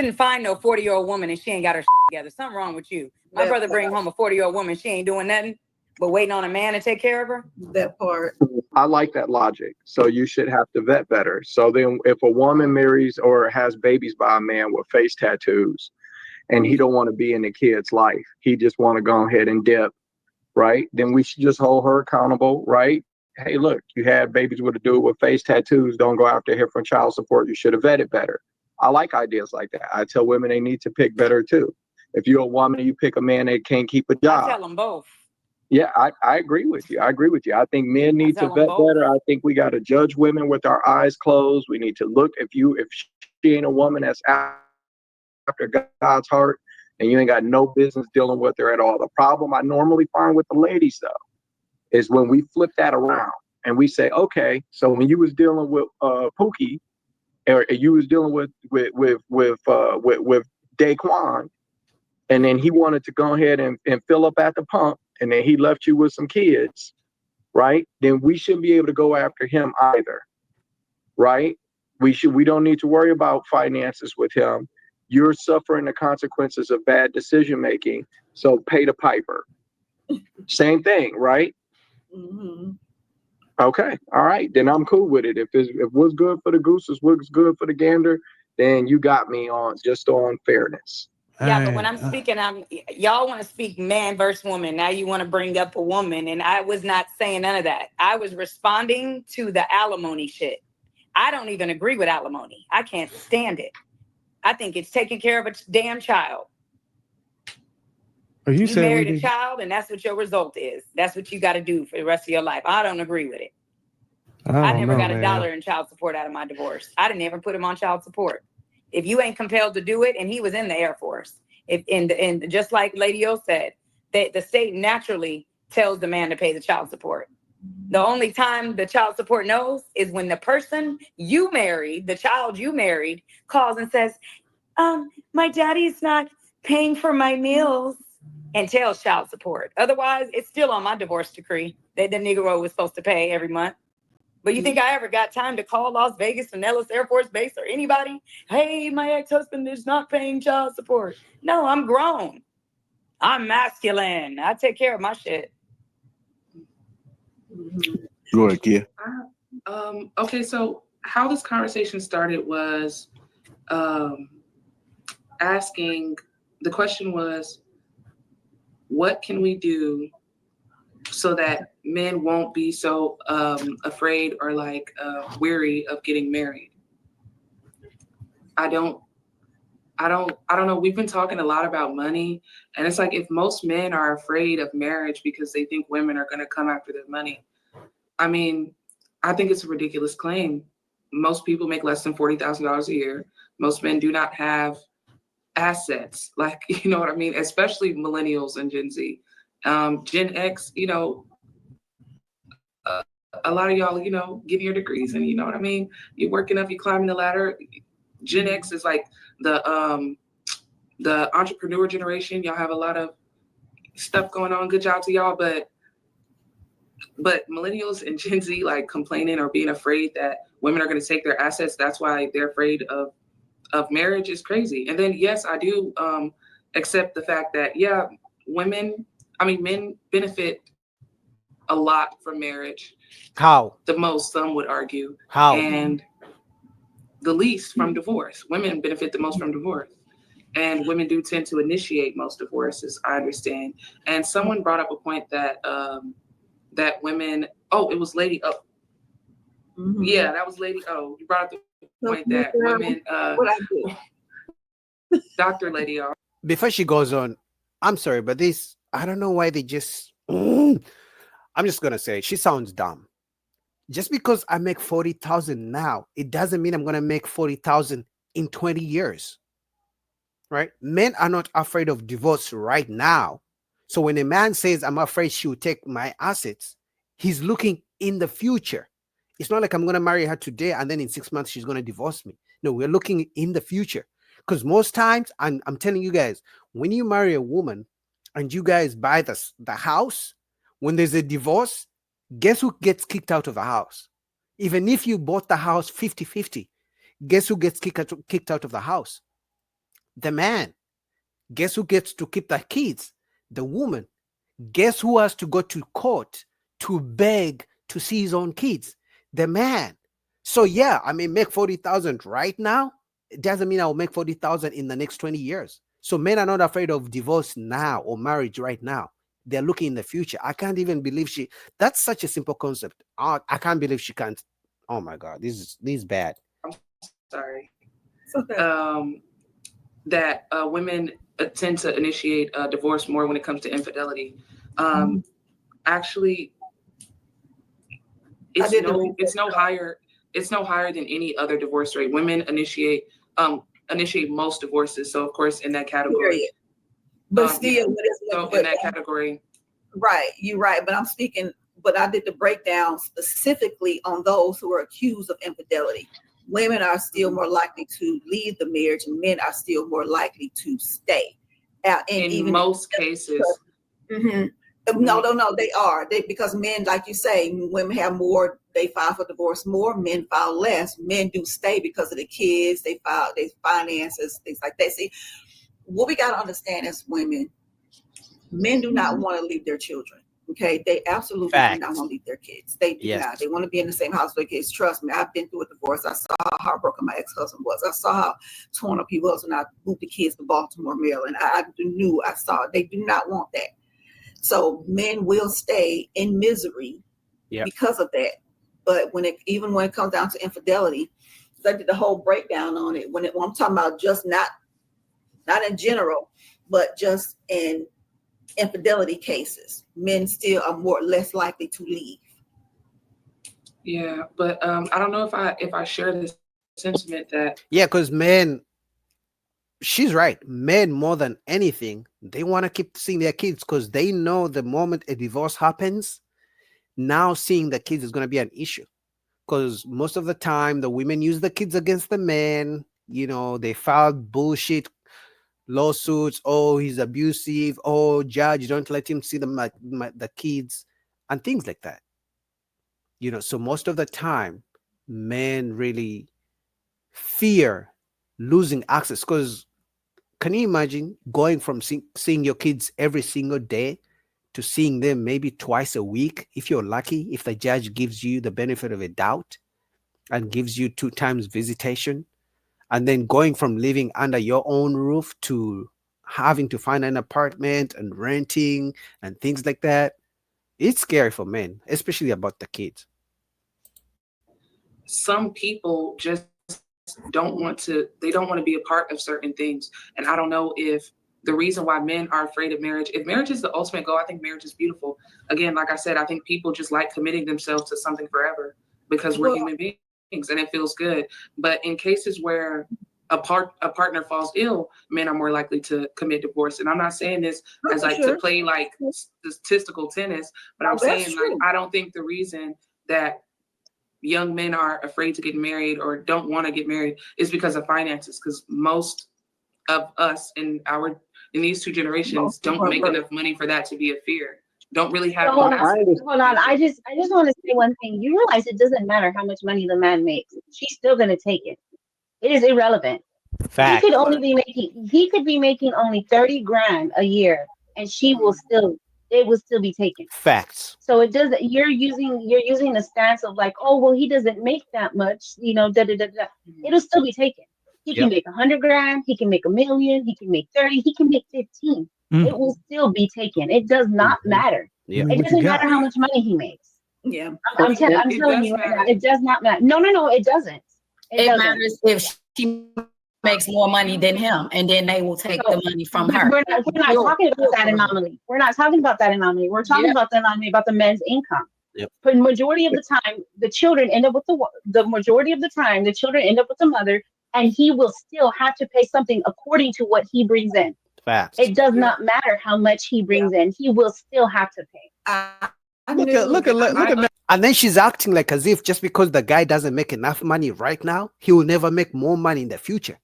Didn't find no 40-year-old woman and she ain't got her together. Something wrong with you. My brother bring home a 40-year-old woman, she ain't doing nothing but waiting on a man to take care of her. That part. I like that logic. So you should have to vet better. So then if a woman marries or has babies by a man with face tattoos and he don't want to be in the kid's life, he just want to go ahead and dip, right? Then we should just hold her accountable, right? Hey, look, you had babies with a dude with face tattoos. Don't go after him for child support. You should have vetted better. I like ideas like that. I tell women they need to pick better too. If you're a woman and you pick a man that can't keep a job. I tell them both. Yeah, I agree with you. I think men need to vet better. I think we got to judge women with our eyes closed. We need to look if she ain't a woman that's after God's heart and you ain't got no business dealing with her at all. The problem I normally find with the ladies though is when we flip that around and we say, okay, so when you was dealing with Pookie or you was dealing with Daquan, and then he wanted to go ahead and fill up at the pump, and then he left you with some kids, right? Then we shouldn't be able to go after him either, right? We don't need to worry about finances with him. You're suffering the consequences of bad decision making, so pay the piper. Same thing, right? Mm-hmm. Okay, all right, then I'm cool with it. If what's good for the goose is what's good for the gander, then you got me on fairness. Yeah, but when I'm speaking, y'all want to speak man versus woman. Now you want to bring up a woman, and I was not saying none of that. I was responding to the alimony shit. I don't even agree with alimony. I can't stand it. I think it's taking care of a damn child. Are you married a child, and that's what your result is. That's what you got to do for the rest of your life. I don't agree with it. I never got a dollar in child support out of my divorce. I didn't even put him on child support. If you ain't compelled to do it, and he was in the Air Force, and just like Lady O said, the state naturally tells the man to pay the child support. The only time the child support knows is when the person you married, the child you married, calls and says, my daddy's not paying for my meals, and tells child support. Otherwise, it's still on my divorce decree that the Negro was supposed to pay every month. But you think I ever got time to call Las Vegas and Nellis Air Force Base or anybody? Hey, my ex-husband is not paying child support. No, I'm grown. I'm masculine. I take care of my shit. Go ahead, Kia. Okay, so how this conversation started was asking, the question was, what can we do so that men won't be so afraid or weary of getting married? I don't know. We've been talking a lot about money, and it's like if most men are afraid of marriage because they think women are going to come after their money. I mean, I think it's a ridiculous claim. Most people make less than $40,000 a year. Most men do not have assets, you know what I mean? Especially millennials and Gen Z. Gen X, a lot of y'all, getting your degrees, and you know what I mean? You're working up, you're climbing the ladder. Gen X is like the entrepreneur generation. Y'all have a lot of stuff going on. Good job to y'all, but millennials and Gen Z complaining or being afraid that women are going to take their assets. That's why they're afraid of marriage is crazy. And then, yes, I do accept the fact that, men benefit a lot from marriage. How? The most, some would argue. How? And the least from divorce. Women benefit the most from divorce. And women do tend to initiate most divorces, I understand. And someone brought up a point that that women, it was Lady O. Mm-hmm. Yeah, that was Lady O. You brought up the point that women, what I do. Dr. Lady O. Before she goes on, I'm sorry, but this, I don't know why they just, I'm just going to say, she sounds dumb. Just because I make 40,000 now, it doesn't mean I'm going to make 40,000 in 20 years. Right? Men are not afraid of divorce right now. So when a man says, I'm afraid she will take my assets, he's looking in the future. It's not like I'm going to marry her today and then in 6 months she's going to divorce me. No, we're looking in the future. Because most times, I'm telling you guys, when you marry a woman and you guys buy the house, when there's a divorce, guess who gets kicked out of the house? Even if you bought the house 50-50, guess who gets kicked out of the house? The man. Guess who gets to keep the kids? The woman. Guess who has to go to court to beg to see his own kids? The man. So yeah, I may make 40,000 right now. It doesn't mean I'll make 40,000 in the next 20 years. So men are not afraid of divorce now or marriage right now. They're looking in the future. I can't even believe that's such a simple concept. I can't believe she can't. Oh my God, this is bad. I'm sorry. Okay. That women tend to initiate divorce more when it comes to infidelity. Actually, it's no higher than any other divorce rate. Women initiate most divorces. So of course in that category. Period. But still, in that category. Right, you're right. But I'm speaking, but I did the breakdown specifically on those who are accused of infidelity. Women are still more likely to leave the marriage, and men are still more likely to stay. In most cases. Mm-hmm. No, they are. Because men, like you say, women have more, they file for divorce more, men file less. Men do stay because of the kids, they file their finances, things like that. See, what we got to understand as women, men do not want to leave their children. Okay, they absolutely do not want to leave their kids. They do not. They want to be in the same house with their kids. Trust me, I've been through a divorce. I saw how heartbroken my ex-husband was. I saw how torn up he was when I moved the kids to Baltimore, Maryland. I saw they do not want that. So men will stay in misery because of that. But when it comes down to infidelity, I did the whole breakdown on it. When I'm talking about just not in general, but just in infidelity cases, men still are less likely to leave. Yeah, but I don't know if I share this sentiment that because men, she's right. Men more than anything, they want to keep seeing their kids because they know the moment a divorce happens, now seeing the kids is going to be an issue. Because most of the time, the women use the kids against the men. They file bullshit lawsuits. Oh, he's abusive. Oh, judge, don't let him see the kids and things like that. So most of the time, men really fear losing access. Because can you imagine going from seeing your kids every single day to seeing them maybe twice a week, if you're lucky, if the judge gives you the benefit of a doubt and gives you 2 times visitation, and then going from living under your own roof to having to find an apartment and renting and things like that. It's scary for men, especially about the kids. Some people just don't want to be a part of certain things. And I don't know if the reason why men are afraid of marriage, if marriage is the ultimate goal, I think marriage is beautiful. Again, like I said, I think people just like committing themselves to something forever because we're human beings and it feels good. But in cases where a partner falls ill, men are more likely to commit divorce. And I'm not saying this as to play like statistical tennis, but I'm saying I don't think the reason that young men are afraid to get married or don't want to get married is because of finances. Because most of us in these 2 generations don't make enough money for that to be a fear. Don't really have. Hold on. I just want to say one thing. You realize it doesn't matter how much money the man makes. She's still going to take it. It is irrelevant. Fact. He could be making only 30 grand a year, and it will still be taken. Facts. So it doesn't. You're using the stance of like, oh well, he doesn't make that much. It'll still be taken. He can make 100 grand. He can make $1 million. He can make 30. He can make 15. It will still be taken. It does not matter. Yeah. It doesn't matter how much money he makes. Yeah. I'm telling you right now, it does not matter. No, it doesn't. It matters if she makes more money than him, and then they will take the money from her. We're not talking about that anomaly. We're not talking about that anomaly. We're talking about the anomaly about the men's income. Yep. For the majority of the time, the children end up with the majority of the time, the children end up with the mother, and he will still have to pay something according to what he brings in. Facts. It does not matter how much he brings in. He will still have to pay. Look at and then she's acting like as if just because the guy doesn't make enough money right now, he will never make more money in the future.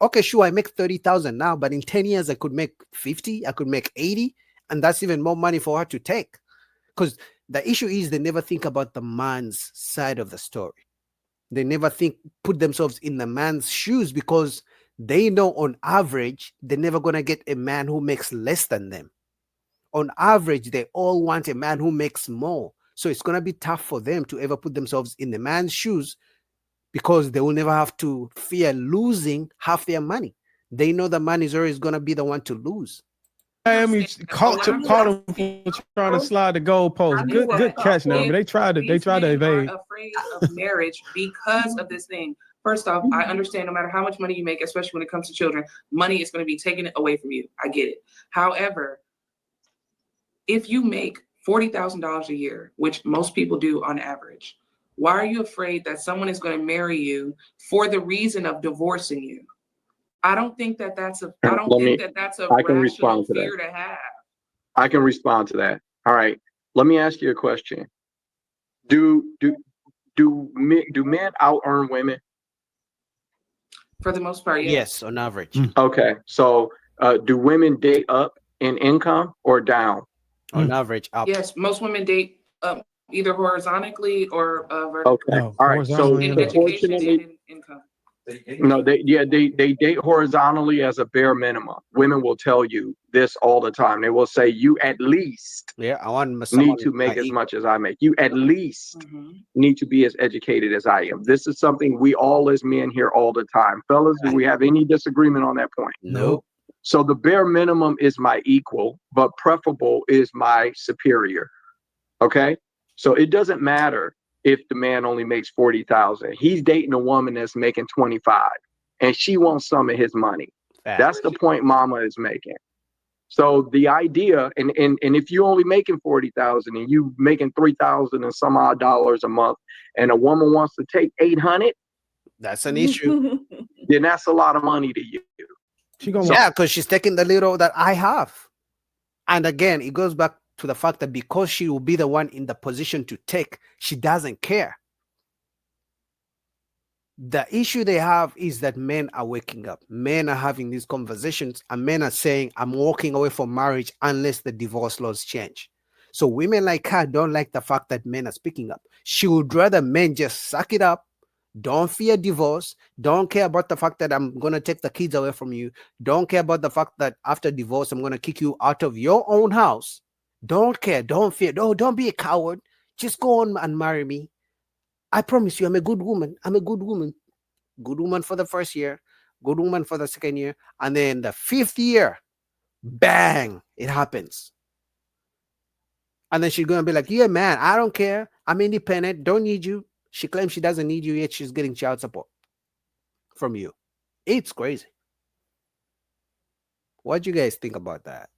Okay, sure, I make 30,000 now, but in 10 years I could make 50, I could make 80, and that's even more money for her to take. Because the issue is they never think about the man's side of the story. They never put themselves in the man's shoes because They know on average they're never gonna get a man who makes less than them. On average, they all want a man who makes more. So it's gonna be tough for them to ever put themselves in the man's shoes because they will never have to fear losing half their money. They know the man is always gonna be the one to lose. Miami caught him for trying to slide the goalpost. Good catch, Naomi. They tried to evade. Are afraid of marriage because of this thing. First off, I understand no matter how much money you make, especially when it comes to children, money is going to be taken away from you. I get it. However, if you make $40,000 a year, which most people do on average, why are you afraid that someone is going to marry you for the reason of divorcing you? I don't think that that's a rational fear to have. I can respond to that. All right. Let me ask you a question. Do men out earn women? For the most part, yes, on average. Okay. So do women date up in income or down? On average, up. Yes, most women date either horizontally or vertically. Okay. All right. So in education and in income. No, they date horizontally as a bare minimum. Women will tell you this all the time. They will say you at least I want need to make as much as I make. You at least need to be as educated as I am. This is something we all as men hear all the time. Fellas, do we have any disagreement on that point? No. So the bare minimum is my equal, but preferable is my superior. Okay? So it doesn't matter if the man only makes 40,000. He's dating a woman that's making 25 and she wants some of his money. That's the point mama is making. So the idea, and if you only making 40,000 and you making 3,000 and some odd dollars a month and a woman wants to take 800, that's an issue. Then that's a lot of money to you. Because she's taking the little that I have. And again, it goes back to the fact that because she will be the one in the position to take, she doesn't care. The issue they have is that men are waking up. Men are having these conversations and men are saying, I'm walking away from marriage unless the divorce laws change. So women like her don't like the fact that men are speaking up. She would rather men just suck it up. Don't fear divorce. Don't care about the fact that I'm going to take the kids away from you. Don't care about the fact that after divorce, I'm going to kick you out of your own house. Don't care. Don't fear. No, don't be a coward. Just go on and marry me. I promise you, I'm a good woman. I'm a good woman. Good woman for the first year. Good woman for the second year. And then the 5th year, bang, it happens. And then she's going to be like, yeah, man, I don't care. I'm independent. Don't need you. She claims she doesn't need you, yet she's getting child support from you. It's crazy. What do you guys think about that?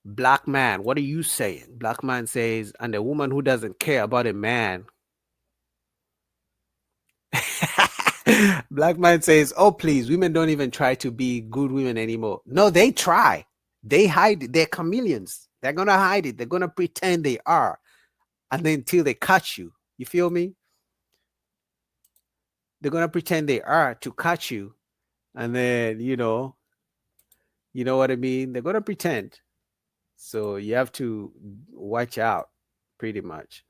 Black man, what are you saying? Black man says, and a woman who doesn't care about a man. Black man says, oh, please, women don't even try to be good women anymore. No, they try. They hide it. They're chameleons. They're going to hide it. They're going to pretend they are. And then until they catch you. You feel me? They're going to pretend they are to catch you. And then, you know what I mean? They're going to pretend. So you have to watch out pretty much.